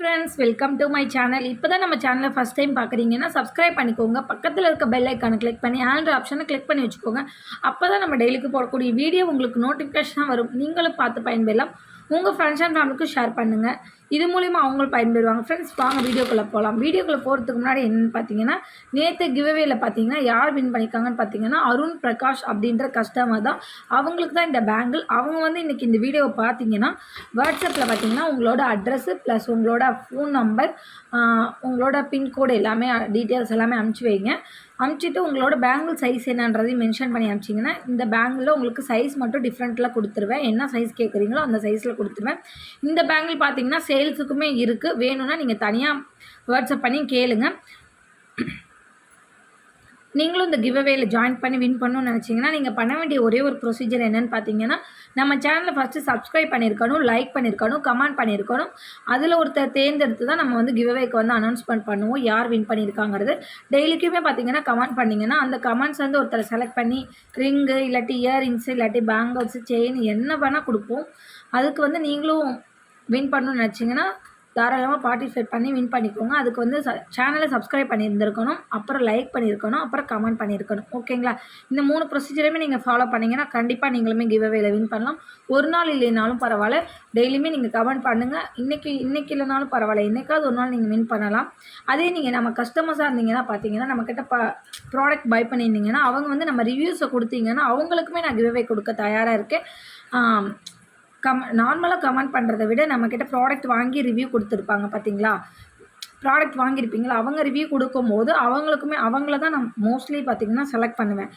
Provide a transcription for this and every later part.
Friends, welcome to my channel. இப்போ தான் நம்ம சேனலை ஃபஸ்ட் டைம் பார்க்குறீங்கன்னா சப்ஸ்கிரைப் பண்ணிக்கோங்க. பக்கத்தில் இருக்க பெல் ஐக்கானை கிளிக் பண்ணி ஆல் ஆப்ஷனை கிளிக் பண்ணி வச்சுக்கோங்க. அப்போ தான் நம்ம டெய்லிக்கு போடக்கூடிய வீடியோ உங்களுக்கு நோட்டிஃபிகேஷனாக வரும். நீங்களும் பார்த்து பயன்பெறலாம். உங்கள் ஃப்ரெண்ட்ஸ் அண்ட் ஃபேமிலிக்கும் ஷேர் பண்ணுங்கள். இது மூலிமா அவங்களும் பயன்பெறுவாங்க. ஃப்ரெண்ட்ஸ், வாங்க வீடியோக்குள்ளே போகலாம். வீடியோக்குள்ளே போகிறதுக்கு முன்னாடி என்னென்னு பார்த்தீங்கன்னா, நேற்று கிவ்அவேல பார்த்தீங்கன்னா யார் வின் பண்ணியிருக்காங்கன்னு பார்த்தீங்கன்னா அருண் பிரகாஷ் அப்படின்ற கஸ்டமர் தான். அவங்களுக்கு தான் இந்த பேங்கிள். அவங்க வந்து இன்றைக்கி இந்த வீடியோவை பார்த்தீங்கன்னா வாட்ஸ்அப்பில் பார்த்தீங்கன்னா உங்களோட அட்ரஸ்ஸு ப்ளஸ் உங்களோட ஃபோன் நம்பர், உங்களோட பின்கோடு எல்லாமே டீட்டெயில்ஸ் எல்லாமே அனுப்பிச்சி வைங்க. அனுப்பிச்சிட்டு உங்களோட பேங்கிள் சைஸ் என்னன்றதையும் மென்ஷன் பண்ணி அனுப்பிச்சிங்கன்னா இந்த பேங்கிளில் உங்களுக்கு சைஸ் மட்டும் டிஃப்ரெண்ட்டில் கொடுத்துருவேன். என்ன சைஸ் கேட்குறீங்களோ அந்த சைஸில் கொடுத்துருவேன். இந்த பேங்கிள் பார்த்தீங்கன்னா சேல்ஸுக்குமே இருக்குது. வேணும்னா நீங்கள் தனியாக வாட்ஸ்அப் பண்ணி கேளுங்க. நீங்களும் இந்த கிவ்அவேல ஜாயின் பண்ணி வின் பண்ணணும்னு நினச்சிங்கன்னா நீங்கள் பண்ண வேண்டிய ஒரே ஒரு ப்ரொசீஜர் என்னென்னு பார்த்தீங்கன்னா, நம்ம சேனலை ஃபஸ்ட்டு சப்ஸ்கிரைப் பண்ணியிருக்கணும், லைக் பண்ணியிருக்கணும், கமெண்ட் பண்ணியிருக்கணும். அதில் ஒருத்தர் தேர்ந்தெடுத்து தான் நம்ம வந்து கிவ்அவேக்கு வந்து அனௌன்ஸ்மெண்ட் பண்ணுவோம் யார் வின் பண்ணியிருக்காங்கிறது. டெய்லிக்குமே பார்த்தீங்கன்னா கமெண்ட் பண்ணிங்கன்னா அந்த கமெண்ட்ஸ் வந்து ஒருத்தரை செலக்ட் பண்ணி ரிங்கு இல்லாட்டி இயரிங்ஸு இல்லாட்டி பேங்கிள்ஸு செயின் என்ன வேணால் கொடுப்போம். அதுக்கு வந்து நீங்களும் வின் பண்ணணும்னு நினச்சிங்கன்னா தாராளமாக பார்ட்டிசிபேட் பண்ணி வின் பண்ணிக்கோங்க. அதுக்கு வந்து சேனலை சப்ஸ்கிரைப் பண்ணியிருந்திருக்கணும், அப்புறம் லைக் பண்ணியிருக்கணும், அப்புறம் கமெண்ட் பண்ணியிருக்கணும். ஓகேங்களா? இந்த 3 ப்ரொசீஜருமே நீங்கள் ஃபாலோ பண்ணிங்கன்னா கண்டிப்பாக நீங்களுமே கிவ்அவேல வின் பண்ணலாம். ஒரு நாள் இல்லைனாலும் பரவாயில்ல, டெய்லியுமே நீங்கள் கமெண்ட் பண்ணுங்கள். இன்றைக்கி இல்லைனாலும் பரவாயில்ல, என்றைக்காவது ஒரு நாள் நீங்கள் வின் பண்ணலாம். அதே நீங்கள் நம்ம கஸ்டமர்ஸாக இருந்தீங்கன்னா பார்த்தீங்கன்னா நம்மக்கிட்ட ப்ராடக்ட் பை பண்ணியிருந்தீங்கன்னா அவங்க வந்து நம்ம ரிவ்யூஸை கொடுத்தீங்கன்னா அவங்களுக்குமே நான் கிவ்அவே கொடுக்க தயாராக இருக்கேன். நார்மலாக கமெண்ட் பண்ணுறத விட நம்மக்கிட்ட ப்ராடக்ட் வாங்கி ரிவ்யூ கொடுத்துருப்பாங்க பார்த்தீங்களா, ப்ராடக்ட் வாங்கியிருப்பீங்களா, அவங்க ரிவ்யூ கொடுக்கும்போது அவங்கள தான் நான் மோஸ்ட்லி பார்த்திங்கன்னா செலக்ட் பண்ணுவேன்.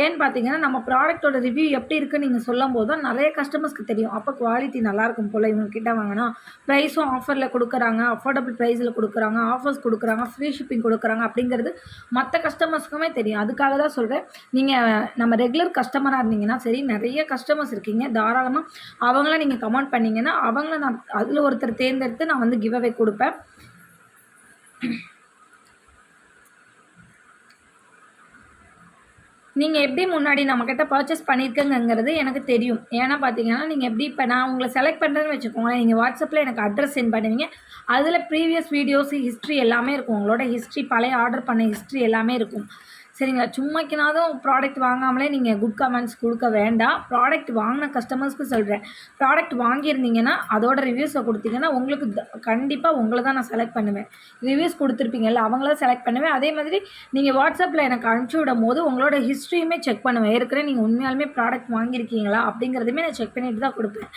ஏன்னு பார்த்தீங்கன்னா நம்ம ப்ராடக்ட்டோட ரிவ்யூ எப்படி இருக்குன்னு நீங்கள் சொல்லும் போது தான் நிறைய கஸ்டமர்ஸ்க்கு தெரியும். அப்போ குவாலிட்டி நல்லாயிருக்கும் போல் இவங்கக்கிட்ட வாங்கினா, ப்ரைஸும் ஆஃபரில் கொடுக்குறாங்க, அஃபோர்டபுள் ப்ரைஸில் கொடுக்குறாங்க, ஆஃபர்ஸ் கொடுக்குறாங்க, ஃப்ரீ ஷிப்பிங் கொடுக்குறாங்க அப்படிங்கிறது மற்ற கஸ்டமர்ஸ்க்குமே தெரியும். அதுக்காக தான் சொல்கிறேன். நீங்கள் நம்ம ரெகுலர் கஸ்டமராக இருந்தீங்கன்னா சரி, நிறைய கஸ்டமர்ஸ் இருக்கீங்க, தாராளமாக அவங்கள நீங்கள் கமெண்ட் பண்ணிங்கன்னா அவங்கள நான் அதில் ஒருத்தர் தேர்ந்தெடுத்து நான் வந்து கிவ்அவே கொடுப்பேன். நீங்கள் எப்படி முன்னாடி நம்மக்கிட்ட பர்ச்சேஸ் பண்ணியிருக்கங்கிறது எனக்கு தெரியும். ஏன்னா பார்த்தீங்கன்னா நீங்கள் எப்படி இப்போ நான் உங்களை செலக்ட் பண்ணுறேன்னு வச்சுக்கோங்களேன், நீங்கள் வாட்ஸ்அப்பில் எனக்கு அட்ரஸ் சென்ட் பண்ணுவீங்க. அதில் ப்ரீவியஸ் வீடியோஸ் ஹிஸ்ட்ரி எல்லாமே இருக்கும். உங்களோட ஹிஸ்ட்ரி, பழைய ஆர்டர் பண்ண ஹிஸ்ட்ரி எல்லாமே இருக்கும். சரிங்களா? சும்மாக்கினாலும் ப்ராடக்ட் வாங்காமலே நீங்கள் குட் கமெண்ட்ஸ் கொடுக்க வேண்டாம். ப்ராடக்ட் வாங்கின கஸ்டமர்ஸ்க்கு சொல்கிறேன். ப்ராடக்ட் வாங்கியிருந்தீங்கன்னா அதோட ரிவ்யூஸை கொடுத்தீங்கன்னா உங்களுக்கு கண்டிப்பாக உங்களை தான் நான் செலக்ட் பண்ணுவேன். ரிவ்யூஸ் கொடுத்துருப்பீங்கல்ல அவங்கள செலக்ட் பண்ணுவேன். அதே மாதிரி நீங்கள் வாட்ஸ்அப்பில் எனக்கு அனுப்பிச்சி விடும் போது உங்களோட ஹிஸ்ட்ரியுமே செக் பண்ணுவேன். ஏற்கனவே நீங்கள் உண்மையாலுமே ப்ராடக்ட் வாங்கியிருக்கீங்களா அப்படிங்கிறதுமே நான் செக் பண்ணிட்டு தான் கொடுப்பேன்.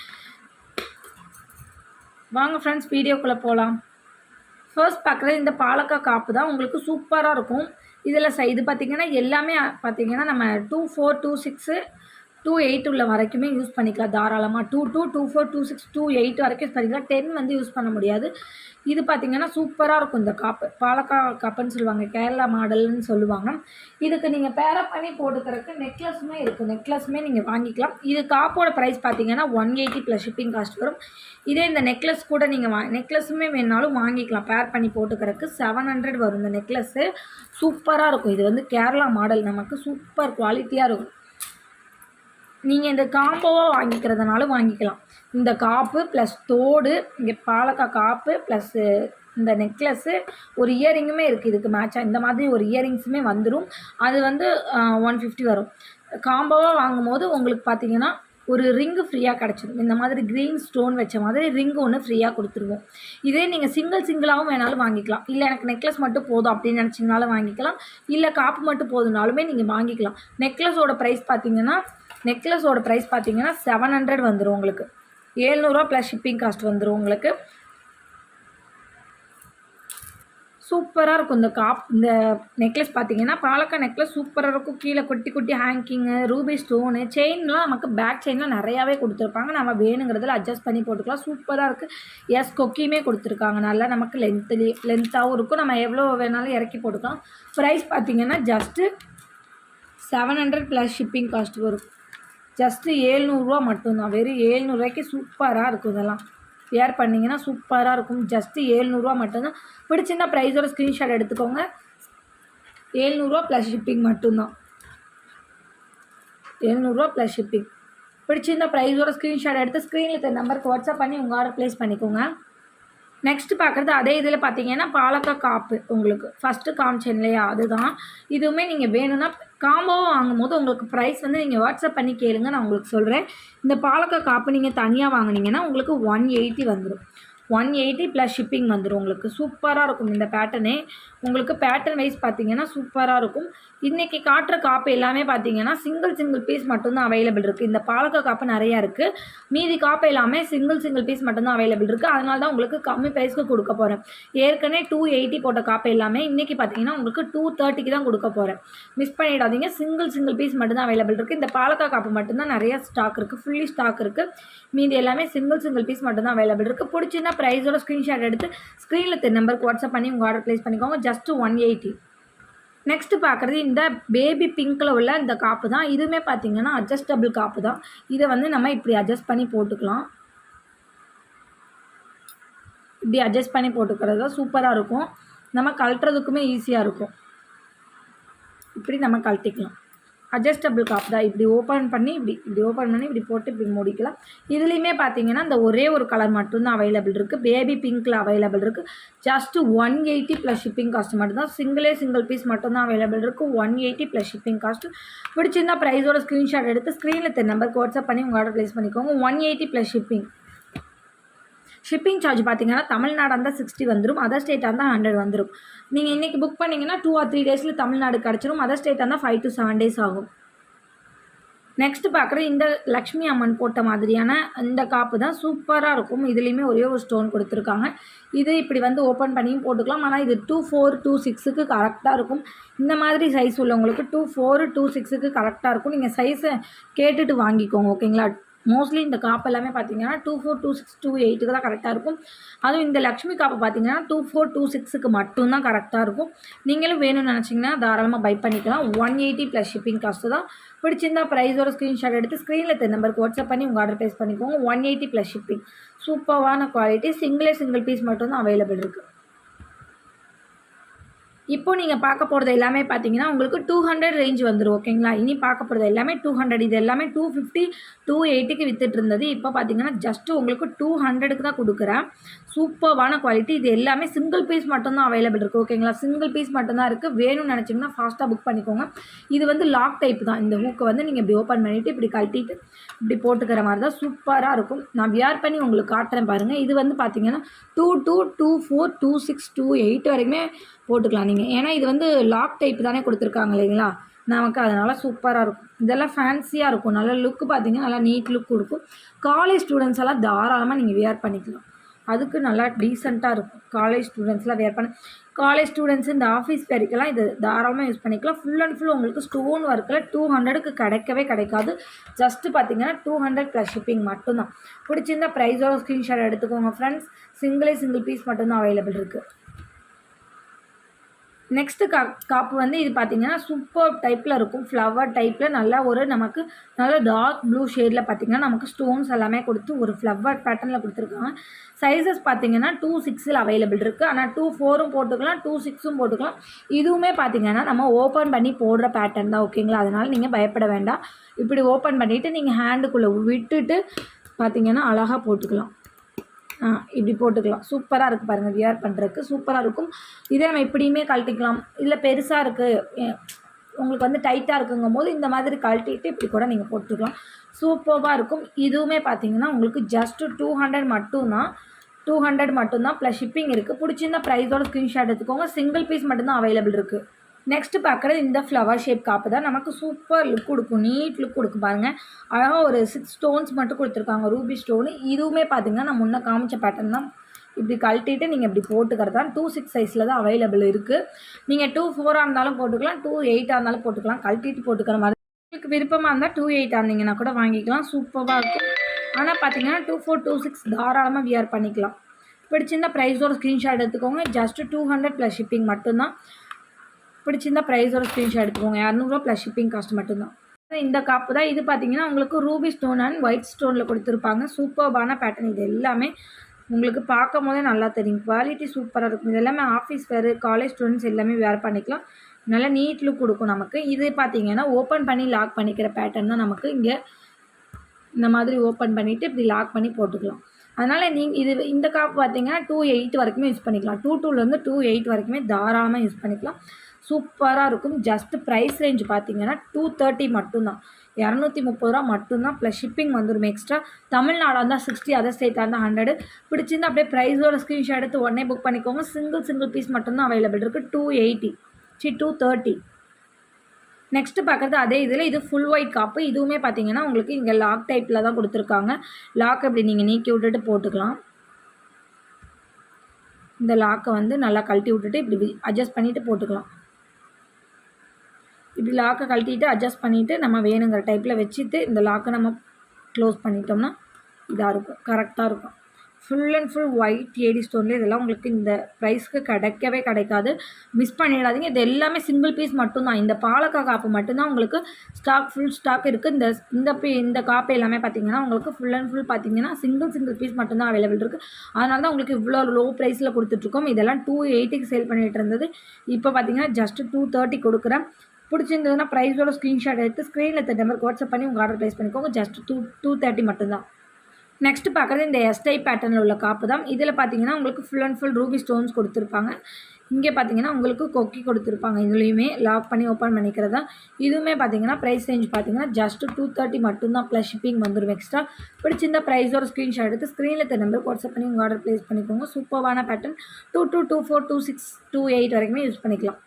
வாங்க ஃப்ரெண்ட்ஸ், வீடியோக்குள்ளே போகலாம். ஃபர்ஸ்ட் பார்க்குறது இந்த பாலக்காய் காப்பு தான். உங்களுக்கு சூப்பராக இருக்கும். இதில் இது பார்த்திங்கன்னா எல்லாமே பார்த்திங்கன்னா நம்ம 24, 26, 28 உள்ள வரைக்குமே யூஸ் பண்ணிக்கலாம் தாராளமாக. 22, 24, 26, 28 வரைக்கும் யூஸ் பண்ணிக்கலாம். 10 வந்து யூஸ் பண்ண முடியாது. இது பார்த்திங்கன்னா சூப்பராக இருக்கும். இந்த காப்பு பாலக்காய் காப்புன்னு சொல்லுவாங்க, கேரளா மாடல்னு சொல்லுவாங்க. இதுக்கு நீங்கள் பேரப் பண்ணி போட்டுக்கிறதுக்கு நெக்லஸுமே இருக்குது. நெக்லஸுமே நீங்கள் வாங்கிக்கலாம். இது காப்போட ப்ரைஸ் பார்த்திங்கன்னா 180 ப்ளஸ் ஷிப்பிங் காஸ்ட் வரும். இதே இந்த நெக்லஸ் கூட நீங்கள் நெக்லஸுமே வேணாலும் வாங்கிக்கலாம். பேர் பண்ணி போட்டுக்கிறதுக்கு 700 வரும் இந்த நெக்லஸ்ஸு. சூப்பராக இருக்கும். இது வந்து கேரளா மாடல், நமக்கு சூப்பர் குவாலிட்டியாக இருக்கும். நீங்கள் இந்த காம்போவாக வாங்கிக்கிறதுனாலும் வாங்கிக்கலாம். இந்த காப்பு ப்ளஸ் தோடு, இங்கே பாலக்காய் காப்பு ப்ளஸ்ஸு இந்த நெக்லஸ்ஸு, ஒரு இயரிங்குமே இருக்குது இதுக்கு மேட்சாக. இந்த மாதிரி ஒரு இயரிங்ஸுமே வந்துடும். அது வந்து 150 வரும். காம்போவாக வாங்கும்போது உங்களுக்கு பார்த்திங்கன்னா ஒரு ரிங்கு ஃப்ரீயாக கிடச்சிடும். இந்த மாதிரி க்ரீன் ஸ்டோன் வச்ச மாதிரி ரிங்கு ஒன்று ஃப்ரீயாக கொடுத்துருவோம். இதே நீங்கள் சிங்கிளாகவும் வேணாலும் வாங்கிக்கலாம். இல்லை எனக்கு நெக்லஸ் மட்டும் போதும் அப்படின்னு நினச்சிங்கனாலும் வாங்கிக்கலாம். இல்லை காப்பு மட்டும் போதுனாலுமே நீங்கள் வாங்கிக்கலாம். நெக்லஸோட ப்ரைஸ் பார்த்திங்கன்னா 700 வந்துடும் உங்களுக்கு. 700 ப்ளஸ் ஷிப்பிங் காஸ்ட் வந்துடும் உங்களுக்கு. சூப்பராக இருக்கும். இந்த நெக்லஸ் பார்த்திங்கன்னா பாலக்காய் நெக்லஸ் சூப்பராக இருக்கும். கீழே குட்டி குட்டி ஹேங்கிங்கு, ரூபி ஸ்டோனு, செயின்லாம் நமக்கு பேக் செயின்லாம் நிறையாவே கொடுத்துருப்பாங்க. நம்ம வேணுங்கிறதுல அட்ஜஸ்ட் பண்ணி போட்டுக்கலாம். சூப்பராக இருக்குது. எஸ் கொக்கியுமே கொடுத்துருக்காங்க. நல்லா நமக்கு லென்த்தாகவும் இருக்கும். நம்ம எவ்வளோ வேணாலும் இறக்கி போட்டுக்கலாம். ப்ரைஸ் பார்த்திங்கன்னா ஜஸ்ட்டு 700 ப்ளஸ் ஷிப்பிங் காஸ்ட் வரும். ஜஸ்ட்டு 700 மட்டும்தான். வெறும் 700 சூப்பராக இருக்கும். இதெல்லாம் வேர் பண்ணிங்கன்னா சூப்பராக இருக்கும். ஜஸ்ட்டு 700 மட்டும்தான். பிடிச்சிருந்தா ப்ரைஸோட ஸ்க்ரீன்ஷாட் எடுத்துக்கோங்க. 700 ப்ளஸ் ஷிப்பிங் மட்டும்தான். 700 ப்ளஸ் ஷிப்பிங். பிடிச்சிருந்தா ப்ரைஸோட ஸ்க்ரீன்ஷாட் எடுத்து ஸ்க்ரீனில் இருக்க நம்பருக்கு வாட்ஸ்அப் பண்ணி உங்கள் ஆர்டர் ப்ளேஸ் பண்ணிக்கோங்க. நெக்ஸ்ட் பார்க்குறது அதே இதில் பார்த்தீங்கன்னா பாலக்காய் காப்பு உங்களுக்கு ஃபஸ்ட்டு காமிச்சேன் இல்லையா, அதுதான். இதுவுமே நீங்கள் வேணும்னா காம்போவாக வாங்கும்போது உங்களுக்கு ப்ரைஸ் வந்து நீங்கள் வாட்ஸ்அப் பண்ணி கேளுங்க, நான் உங்களுக்கு சொல்கிறேன். இந்த பாலக்காய் காப்பு நீங்கள் தனியாக வாங்குனீங்கன்னா உங்களுக்கு 180 வந்துடும். 180 ப்ளஸ் ஷிப்பிங் வந்துடும் உங்களுக்கு. சூப்பராக இருக்கும் இந்த பேட்டர்னே. உங்களுக்கு பேட்டர்ன் வைஸ் பார்த்தீங்கன்னா சூப்பராக இருக்கும். இன்றைக்கி காட்டுற காப்பு எல்லாமே பார்த்தீங்கன்னா சிங்கிள் பீஸ் மட்டும்தான் அவைலபிள் இருக்குது. இந்த பாலக்காய் காப்பு நிறையா இருக்குது. மீதி காப்பு எல்லாமே சிங்கிள் பீஸ் மட்டும்தான் அவைலபிள் இருக்குது. அதனால தான் உங்களுக்கு கம்மி ப்ரைஸ்க்கு கொடுக்க போகிறேன். ஏற்கனவே 280 போட்ட காப்பு எல்லாமே இன்றைக்கி பார்த்தீங்கன்னா உங்களுக்கு 230க்கு தான் கொடுக்க போகிறேன். மிஸ் பண்ணிடாதீங்க. சிங்கிள் பீஸ் மட்டும்தான் அவைலபிள் இருக்குது. இந்த பாலக்காய் காப்பு மட்டும்தான் நிறையா ஸ்டாக் இருக்குது, ஃபுல்லி ஸ்டாக் இருக்குது. மீதி எல்லாமே சிங்கிள் பீஸ் மட்டும்தான் அவைலபிள் இருக்குது. பிடிச்சிருந்தா ப்ரைஸோட ஸ்க்ரீன்ஷாட் எடுத்து ஸ்க்ரீனில் தெரிய நம்பருக்கு வாட்ஸ்அப் பண்ணி உங்கள் ஆர்டர் ப்ளேஸ் பண்ணிக்கோங்க. ஜஸ்ட்டு 180. நெக்ஸ்ட்டு பார்க்குறது இந்த பேபி பிங்க்கில் உள்ள இந்த காப்பு தான். இதுவுமே பார்த்திங்கன்னா அட்ஜஸ்டபிள் காப்பு தான். இதை வந்து நம்ம இப்படி அட்ஜஸ்ட் பண்ணி போட்டுக்கலாம். இப்படி அட்ஜஸ்ட் பண்ணி போட்டுக்கிறது தான் சூப்பராக இருக்கும். நம்ம கழட்டுறதுக்குமே ஈஸியாக இருக்கும். இப்படி நம்ம கழட்டிக்கலாம். அட்ஜஸ்டபிள் காப் தான். இப்படி ஓப்பன் பண்ணி இப்படி போட்டு இப்படி மூடிக்கலாம். இதுலேயுமே பார்த்தீங்கன்னா இந்த ஒரே ஒரு கலர் மட்டும்தான் அவைலபிள் இருக்குது. பேபி பிங்க்கில் அவைலபிள் இருக்குது. ஜஸ்ட்டு 180 ப்ளஸ் ஷிப்பிங் காஸ்ட் மட்டும்தான். சிங்கிள் பீஸ் மட்டும்தான் அவைலபிள் இருக்குது. 180 ப்ளஸ் ஷிப்பிங் காஸ்ட்டு. பிடிச்சிருந்தா ப்ரைஸோட ஸ்க்ரீன்ஷாட் எடுத்து ஸ்க்ரீனில் தெரிய நம்பருக்கு வாட்ஸ்அப் பண்ணி உங்கள் ஆர்டர் ப்ளேஸ் பண்ணிக்கோங்க. 180 ப்ளஸ் ஷிப்பிங் சார்ஜ் பார்த்தீங்கன்னா தமிழ்நாடு இருந்தால் 60 வந்துடும், அதர் ஸ்டேட்டாக இருந்தால் 100 வந்துடும். நீங்கள் இன்றைக்கி புக் பண்ணிங்கன்னா 2 or 3 டேஸில் தமிழ்நாடு கிடச்சிரும். அதர் ஸ்டேட்டாக இருந்தால் 5 to 7 days ஆகும். நெக்ஸ்ட்டு பார்க்குறது இந்த லக்ஷ்மி அம்மன் போட்ட மாதிரியான இந்த காப்பு தான். சூப்பராக இருக்கும். இதுலேயுமே ஒரே ஒரு ஸ்டோன் கொடுத்துருக்காங்க. இது இப்படி வந்து ஓப்பன் பண்ணியும் போட்டுக்கலாம். ஆனால் இது 24, 26க்கு கரெக்டாக இருக்கும். இந்த மாதிரி சைஸ் உள்ளவங்களுக்கு 24, 26க்கு கரெக்டாக இருக்கும். நீங்கள் சைஸை கேட்டுட்டு வாங்கிக்கோங்க, ஓகேங்களா. மோஸ்ட்லி இந்த காப்பு எல்லாமே பார்த்தீங்கன்னா 24, 26, 28க்கு தான் கரெக்டாக இருக்கும். அதுவும் இந்த லக்ஷ்மி காப்பு பார்த்தீங்கன்னா 24, 26க்கு மட்டும்தான் கரெக்டாக இருக்கும். நீங்களும் வேணும்னு நினச்சிங்கன்னா தாராளமாக பை பண்ணிக்கலாம். 180 ப்ளஸ் ஷிப்பிங் காஸ்ட்டு தான். பிடிச்சிருந்தா ப்ரைஸோட ஸ்க்ரீன்ஷாட் எடுத்து ஸ்க்ரீனில் தெரிய நம்பருக்கு வாட்ஸ்அப் பண்ணி உங்கள் ஆர்டர் ப்ளேஸ் பண்ணிக்கோங்க. 180 ப்ளஸ் ஷிப்பிங். சூப்பரான குவாலிட்டி. சிங்கிள் பீஸ் மட்டும்தான் அவைலபிள் இருக்குது. இப்போ நீங்கள் பார்க்க போகிறது எல்லாமே பார்த்தீங்கன்னா உங்களுக்கு 200 ரேஞ்ச் வந்துடும், ஓகேங்களா. இனி பார்க்க போகிறது எல்லாமே 200. இது எல்லாமே 250, 280க்கு வித்துட்டு இருந்தது. இப்போ பார்த்தீங்கன்னா ஜஸ்ட்டு உங்களுக்கு 200க்கு தான் கொடுக்குறேன். சூப்பரான குவாலிட்டி. இது எல்லாமே சிங்கிள் பீஸ் மட்டும்தான் அவைலபிள் இருக்குது, ஓகேங்களா. சிங்கிள் பீஸ் மட்டும்தான் இருக்குது. வேணும்னு நினச்சிங்கன்னா ஃபாஸ்ட்டாக புக் பண்ணிக்கோங்க. இது வந்து லாக் டைப் தான். இந்த ஹூக்கை வந்து நீங்கள் இப்படி ஓப்பன் பண்ணிவிட்டு இப்படி கழட்டிட்டு இப்படி போட்டுக்கிற மாதிரி தான் சூப்பராக இருக்கும். நான் வியர் பண்ணி உங்களுக்கு காட்டுறேன் பாருங்கள். இது வந்து பார்த்தீங்கன்னா 22, 24, 26, 28 வரைக்குமே போட்டுக்கலாம் நீங்கள். ஏன்னா இது வந்து லாக் டைப் தானே கொடுத்துருக்காங்க இல்லைங்களா, நமக்கு அதனால் சூப்பராக இருக்கும். இதெல்லாம் ஃபேன்சியாக இருக்கும். நல்ல லுக்கு பார்த்தீங்கன்னா நல்லா நீட் லுக் கொடுக்கும். காலேஜ் ஸ்டூடெண்ட்ஸ் எல்லாம் தாராளமாக நீங்கள் வியர் பண்ணிக்கலாம். அதுக்கு நல்லா டீசெண்டாக இருக்கும். காலேஜ் ஸ்டூடெண்ட்ஸ்லாம் வியர் பண்ண, காலேஜ் ஸ்டூடெண்ட்ஸ் இந்த ஆஃபீஸ் வேர்க்கெல்லாம் இது தாராளமாக யூஸ் பண்ணிக்கலாம். ஃபுல் அண்ட் ஃபுல் உங்களுக்கு ஸ்டோன் ஒர்க்கில் 200க்கு கிடைக்கவே கிடைக்காது. ஜஸ்ட்டு பார்த்தீங்கன்னா 200 ப்ளஸ் ஷிப்பிங் மட்டும்தான். பிடிச்சிருந்தா ப்ரைஸோட ஸ்க்ரீன்ஷாட் எடுத்துக்கோங்க ஃப்ரெண்ட்ஸ். சிங்கிள் பீஸ் மட்டும்தான் அவைலபிள் இருக்குது. நெக்ஸ்ட்டு காப்பு வந்து இது பார்த்திங்கன்னா சூப்பர் டைப்பில் இருக்கும். ஃப்ளவர் டைப்பில் நல்லா ஒரு நமக்கு நல்ல டார்க் ப்ளூ ஷேடில் பார்த்திங்கன்னா நமக்கு ஸ்டோன்ஸ் எல்லாமே கொடுத்து ஒரு ஃப்ளவர் பேட்டர்னில் கொடுத்துருக்காங்க. சைஸஸ் பார்த்திங்கன்னா 26ல் அவைலபிள் இருக்குது. ஆனால் 24ம் போட்டுக்கலாம், 26ம் போட்டுக்கலாம். இதுவுமே பார்த்திங்கன்னா நம்ம ஓப்பன் பண்ணி போடுற பேட்டர்ன் தான், ஓகேங்களா. அதனால் நீங்கள் பயப்பட வேண்டாம். இப்படி ஓப்பன் பண்ணிவிட்டு நீங்கள் ஹேண்டுக்குள்ளே விட்டுட்டு பார்த்திங்கன்னா அழகாக போட்டுக்கலாம். இப்படி போட்டுக்கலாம். சூப்பராக இருக்குது பாருங்கள். வியர் பண்ணுறதுக்கு சூப்பராக இருக்கும். இதே நம்ம இப்படியுமே கழட்டிக்கலாம். இல்லை பெருசாக இருக்குது உங்களுக்கு வந்து டைட்டாக இருக்குங்கும் போது இந்த மாதிரி கழட்டிட்டு இப்படி கூட நீங்கள் போட்டுக்கலாம். சூப்பராக இருக்கும். இதுவுமே பார்த்தீங்கன்னா உங்களுக்கு ஜஸ்ட்டு 200 மட்டும்தான் ப்ளஸ் ஷிப்பிங் இருக்குது. பிடிச்சிருந்தா ப்ரைஸோட ஸ்க்ரீன்ஷாட் எடுத்துக்கோங்க. சிங்கிள் பீஸ் மட்டும்தான் அவைலபிள் இருக்குது. நெக்ஸ்ட்டு பார்க்குறது இந்த ஃப்ளவர் ஷேப் காப்பு தான். நமக்கு சூப்பர் லுக் கொடுக்கும், நீட் லுக் கொடுக்கும் பாருங்கள். அழகாக ஒரு 6 ஸ்டோன்ஸ் மட்டும் கொடுத்துருக்காங்க, ரூபி ஸ்டோனு. இதுவுமே பார்த்திங்கன்னா நான் முன்னே காமிச்ச பேட்டர்ன் தான். இப்படி கழட்டிட்டு நீங்கள் இப்படி போட்டுக்கிறது தான். 26 சைஸில் தான் அவைலபிள் இருக்குது. நீங்கள் 24ஆக இருந்தாலும் போட்டுக்கலாம், 28ஆக இருந்தாலும் போட்டுக்கலாம். கழட்டிட்டு போட்டுக்கிற மாதிரி உங்களுக்கு விருப்பமாக இருந்தால் 28 இருந்தீங்கன்னா கூட வாங்கிக்கலாம். சூப்பராக இருக்கும். ஆனால் பார்த்தீங்கன்னா 24, 26 தாராளமாக வியர் பண்ணிக்கலாம். பிடிச்சிருந்தா ப்ரைஸோட ஸ்க்ரீன்ஷாட் எடுத்துக்கோங்க. ஜஸ்ட்டு 200 ப்ளஸ் ஷிப்பிங் மட்டும்தான். பிடிச்சிருந்தா ப்ரைஸோட ஸ்க்ரீன்ஷாட் எடுத்துக்கோங்க. 200 ப்ளஸ் ஷிப்பிங் காஸ்ட் மட்டும்தான். இந்த காப்பு தான். இது பார்த்தீங்கன்னா உங்களுக்கு ரூபி ஸ்டோன் அண்ட் ஒயிட் ஸ்டோனில் கொடுத்துருப்பாங்க. சூப்பர்பான பேட்டர்ன். இது எல்லாமே உங்களுக்கு பார்க்கும் போதே நல்லா தெரியும். குவாலிட்டி சூப்பராக இருக்கும். இது எல்லாமே ஆஃபீஸ் வேறு, காலேஜ் ஸ்டூடெண்ட்ஸ் எல்லாமே வேர் பண்ணிக்கலாம். நல்லா நீட் லுக் கொடுக்கும் நமக்கு. இது பார்த்தீங்கன்னா ஓப்பன் பண்ணி லாக் பண்ணிக்கிற பேட்டர்ன் தான். நமக்கு இங்கே இந்த மாதிரி ஓப்பன் பண்ணிவிட்டு இப்படி லாக் பண்ணி போட்டுக்கலாம். அதனால் இந்த காப்பு பார்த்தீங்கன்னா 2.8 வரைக்குமே யூஸ் பண்ணிக்கலாம். 2.2லேருந்து 2.8 வரைக்குமே தாராளமாக யூஸ் பண்ணிக்கலாம். சூப்பராக இருக்கும். ஜஸ்ட் ப்ரைஸ் ரேஞ்ச் பார்த்தீங்கன்னா 230 மட்டும்தான். 230 மட்டும்தான். ப்ளஸ் ஷிப்பிங் வந்துடும் எக்ஸ்ட்ரா. தமிழ்நாடாக இருந்தால் 60, அதர் ஸ்டேட்டாக இருந்தால் 100. பிடிச்சிருந்தா அப்படியே ப்ரைஸோட ஸ்க்ரீன்ஷாட் எடுத்து உடனே புக் பண்ணிக்கோங்க. சிங்கிள் பீஸ் மட்டும்தான் அவைலபிள் இருக்குது. 230. நெக்ஸ்ட்டு பார்க்குறது அதே இதில் இது ஃபுல் ஒயிட் காப்பு. இதுவுமே பார்த்தீங்கன்னா உங்களுக்கு இங்கே லாக் டைப்பில் தான் கொடுத்துருக்காங்க. லாக் அப்படி நீங்கள் நீக்கி விட்டுட்டு போட்டுக்கலாம். இந்த லாக்கை வந்து நல்லா கழட்டி விட்டுட்டு இப்படி அட்ஜஸ்ட் பண்ணிவிட்டு போட்டுக்கலாம். இப்படி லாக்கை கழட்டிட்டு அட்ஜஸ்ட் பண்ணிவிட்டு நம்ம வேணுங்கிற டைப்பில் வச்சுட்டு இந்த லாக்கை நம்ம க்ளோஸ் பண்ணிட்டோம்னா இதாக இருக்கும், கரெக்டாக இருக்கும். ஃபுல் அண்ட் ஃபுல் ஒயிட் ஏடி ஸ்டோன்லேயே இதெல்லாம் உங்களுக்கு இந்த ப்ரைஸ்க்கு கிடைக்காது. மிஸ் பண்ணிடாதீங்க. இது எல்லாமே சிங்கிள் பீஸ் மட்டும்தான். இந்த பாலக்காய் காப்பு மட்டும்தான் உங்களுக்கு ஃபுல் ஸ்டாக் இருக்குது. இந்த காப்பு எல்லாமே பார்த்தீங்கன்னா உங்களுக்கு ஃபுல் அண்ட் ஃபுல் பார்த்தீங்கன்னா சிங்கிள் பீஸ் மட்டும்தான் அவைலபிள் இருக்குது. அதனால தான் உங்களுக்கு இவ்வளோ லோ ப்ரைஸில் கொடுத்துட்ருக்கோம். இதெல்லாம் 280க்கு சேல் பண்ணிகிட்டு இருந்தது. இப்போ பார்த்தீங்கன்னா ஜஸ்ட்டு 230 கொடுக்குறேன். பிடிச்சிருந்ததுன்னா ப்ரைஸோட ஸ்க்ரீன்ஷாட் எடுத்து ஸ்க்ரீனில் இந்த நம்பருக்கு வாட்ஸ்அப் பண்ணி உங்கள் ஆர்டர் ப்ளேஸ் பண்ணிக்கோங்க. ஜஸ்ட் 230 மட்டும்தான். நெக்ஸ்ட்டு பார்க்குறது இந்த எஸ்டைப் பேட்டர்னில் உள்ள காப்பு தான். இதில் பார்த்தீங்கன்னா உங்களுக்கு full and full Ruby stones கொடுத்துருப்பாங்க. இங்கே பார்த்தீங்கன்னா உங்களுக்கு கொக்கி கொடுத்துருப்பாங்க. இதுலேயுமே லாக் பண்ணி ஓப்பன் பண்ணிக்கிறதா. இதுவுமே பார்த்தீங்கன்னா ப்ரைஸ் ரேஞ்ச் பார்த்தீங்கன்னா ஜஸ்ட் 230 மட்டும்தான். ப்ளஸ் ஷிப்பிங் வந்துடும் எக்ஸ்ட்ரா. பிடிச்சிருந்த ப்ரைஸோட ஸ்க்ரீன்ஷாட் எடுத்து ஸ்க்ரீனில் இந்த நம்பருக்கு வாட்ஸ்அப் பண்ணி உங்கள் ஆர்டர் ப்ளேஸ் பண்ணிக்கோங்க. சூப்பரான பேட்டர்ன் 22, 24, 26, 28 வரைக்குமே யூஸ் பண்ணிக்கலாம்.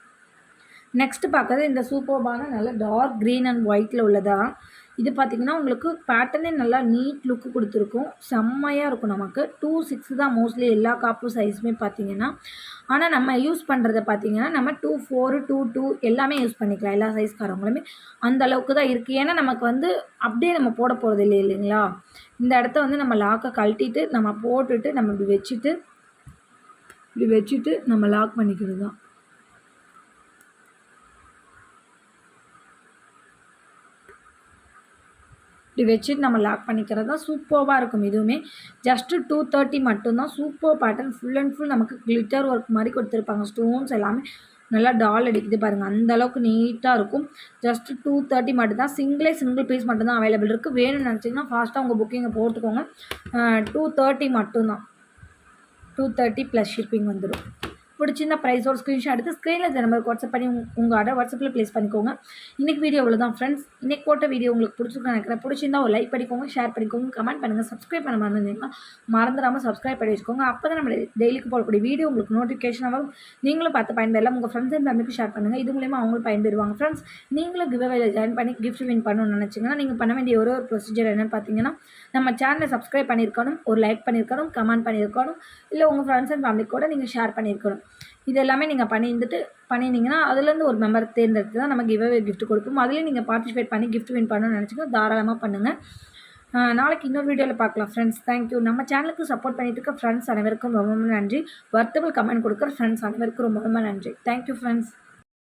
நெக்ஸ்ட்டு பார்க்குறது இந்த சூப்பர்பான நல்ல டார்க் க்ரீன் அண்ட் ஒயிட்டில் உள்ளதா. இது பார்த்திங்கன்னா உங்களுக்கு பேட்டர்னே நல்லா நீட் லுக்கு கொடுத்துருக்கும். செம்மையாக இருக்கும். நமக்கு 2.6 தான் மோஸ்ட்லி எல்லா காப்பு சைஸுமே பார்த்திங்கன்னா. ஆனால் நம்ம யூஸ் பண்ணுறத பார்த்திங்கன்னா நம்ம 2.4, 2.2 எல்லாமே யூஸ் பண்ணிக்கலாம். எல்லா சைஸ்காரவங்களுமே அந்த அளவுக்கு தான் இருக்குது. ஏன்னா நமக்கு வந்து அப்படியே நம்ம போட போகிறது இல்லைங்களா. இந்த இடத்த வந்து நம்ம லாக்கை கழட்டிட்டு நம்ம போட்டுட்டு நம்ம இப்படி வச்சுட்டு நம்ம லாக் பண்ணிக்கிறது தான். இப்படி வச்சுட்டு நம்ம லாக் பண்ணிக்கிறது தான். சூப்பராக இருக்கும். இதுவுமே ஜஸ்ட்டு 230 மட்டும்தான். Super pattern full and full நமக்கு கிளிட்டர் ஒர்க் மாதிரி கொடுத்துருப்பாங்க. ஸ்டோன்ஸ் எல்லாமே நல்லா டால் அடிக்குது பாருங்கள். அந்தளவுக்கு நீட்டாக இருக்கும். ஜஸ்ட்டு 230 மட்டும்தான். சிங்கிள் பீஸ் மட்டும்தான் அவைலபிள் இருக்குது. வேணும்னு நினச்சிங்கன்னா ஃபாஸ்ட்டாக உங்கள் புக்கிங்கை போட்டுக்கோங்க. 230 மட்டும்தான். 230 ப்ளஸ் ஷிப்பிங் வந்துடும். பிடிச்சிருந்தா ப்ரைஸோட ஸ்க்ரீன்ஷாட் எடுத்து ஸ்க்ரீனில் இந்த நம்பருக்கு வாட்ஸ்அப் பண்ணி உங்கள் ஆர்டர் வாட்ஸ்அப்பில் ப்ளேஸ் பண்ணிக்கோங்க. இன்றைக்கி வீடியோ அவ்வளோதான் ஃப்ரெண்ட்ஸ். இன்றைக்கி போட்ட வீடியோ உங்களுக்கு பிடிச்சிருக்கேன் நினைக்கிறேன். பிடிச்சிருந்தா ஒரு லைக் பண்ணிக்கோங்க, ஷேர் பண்ணிக்கோங்க, கமெண்ட் பண்ணுங்கள். சப்ஸ்கிரைப் பண்ண மறந்துடாமல் சப்ஸ்கிரைப் பண்ணி வச்சுக்கோங்க. அப்போ தான் நம்ம டெய்லிக்கு போடக்கூடிய வீடியோ உங்களுக்கு நோட்டிஃபிகேஷன் ஆகும். நீங்களும் பார்த்து பயன்பெறலாம். உங்கள் ஃப்ரெண்ட்ஸ் அண்ட் ஃபேமிலிக்கு ஷேர் பண்ணுங்கள். இது மூலிமா அவங்களும் பயன்பெறுவாங்க. ஃப்ரெண்ட்ஸ், நீங்களும் கிவ்அவேல ஜாயின் பண்ணி கிஃப்ட் வின் பண்ணணும்னு நினச்சிங்கன்னா நீங்கள் பண்ண வேண்டிய ஒரு ப்ரொசீஜர் என்னென்னு பார்த்தீங்கன்னா, நம்ம சேனலை சப்ஸ்கிரைப் பண்ணியிருக்கணும், ஒரு லைக் பண்ணியிருக்கணும், கமெண்ட் பண்ணியிருக்கணும், இல்லை உங்கள் ஃப்ரெண்ட்ஸ் அண்ட் ஃபேமிலி கூட நீங்கள் ஷேர் பண்ணியிருக்கணும். இது எல்லாமே நீங்கள் பண்ணியிருந்தீங்கன்னா அதுலேருந்து ஒரு மெம்பர் தேர்ந்தெடுத்து தான் நம்ம கிவ்அவே கிஃப்ட் கொடுப்போம். அதுலேயும் நீங்கள் பார்ட்டிசிபேட் பண்ணி கிஃப்ட் வின் பண்ணணும்னு நினச்சிங்கன்னா தாராளமாக பண்ணுங்கள். நாளைக்கு இன்னொரு வீடியோவில் பார்க்கலாம் ஃப்ரெண்ட்ஸ். தேங்க்யூ. நம்ம சேனலுக்கு சப்போர்ட் பண்ணிட்டு இருக்க ஃப்ரெண்ட்ஸ் அனைவருக்கும் ரொம்ப நன்றி. வர்த்தபிள் கமெண்ட் கொடுக்குற ஃப்ரெண்ட்ஸ் அனைவருக்கும் ரொம்ப நன்றி. Thank you friends.